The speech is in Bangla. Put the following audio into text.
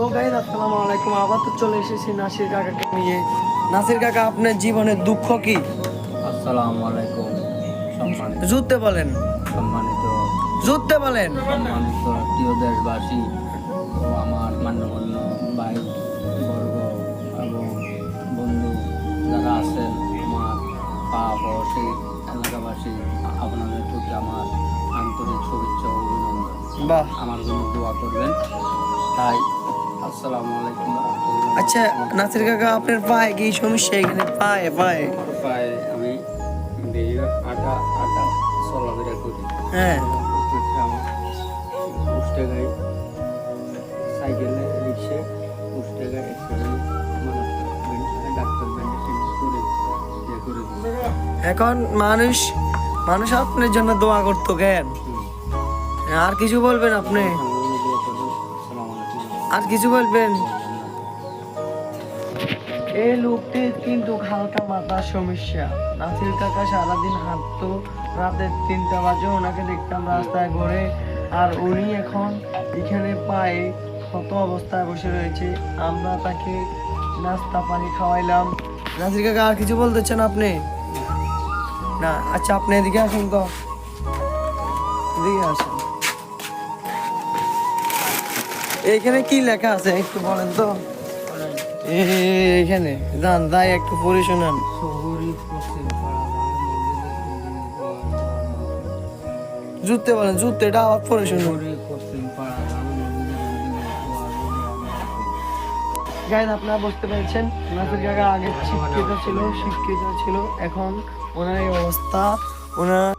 তো গাইস আসসালামু আলাইকুম, আবার তো চলে এসেছি নাসির কাকাকে নিয়ে। নাসির কাকা, আপনার জীবনের দুঃখ কি? আসসালামু আলাইকুম। সম্মানিত যুদ্ধে বলেন, সম্মানিত যুদ্ধে বলেন। সম্মানিত প্রিয় দেশবাসী ও আমার মান্যগণ্য ভাই বর্গ এবং বন্ধু যারা আছেন, আমার পাড়াপড়শি এলাকাবাসী, আপনাদের প্রতি আমার আন্তরিক শুভেচ্ছা ও অভিনন্দন। বাহ, আমার জন্য দোয়া করবেন। তাই আসসালামু আলাইকুম রাহমাতুল্লাহ। আচ্ছা নাসির কাকা, আপনার পায়ে কি সমস্যা? এখানে পায়ে পায়ে পায়ে আমি আটা আটা চলাফেরা করি। হ্যাঁ, আমার উঠতে গাই সাইকেলে, রিক্সে উঠতে গাই অ্যাক্সিডেন্ট, ডাক্তার ব্যান্ডেজ করে করে দিই। এখন মানুষ মানুষ আপনার জন্য দোয়া করতো কেন? আর কিছু বলবেন আপনি? আর কিছু বলবেন? এই লোকটির কিন্তু হালকা মাথার সমস্যা। নাসির কাকা সারাদিন হাঁটতো, রাতে 3টা বাজে ওনাকে দেখতাম রাস্তায় ঘুরে, আর উনি এখন এখানে পায়ে ক্ষত অবস্থায় বসে রয়েছে। আমরা তাকে নাস্তা পানি খাওয়াইলাম। নাসির কাকা, আর কিছু বলতেছেন আপনি? না, আচ্ছা আপনি এদিকে আসুন তো, এদিকে আসুন। এইখানে কি লেখা আছে একটু বলেন তো? এখানে যান, তাই একটু পড়ে শোনান। জুতে বলেন, জুতে এটা আবার পড়ে শুনুন। গাইজ, আপনারা বুঝতে পেরেছেন, নাসির কাকা আগে শিক্ষিত ছিল, এখন ওনার এই অবস্থা। ওনার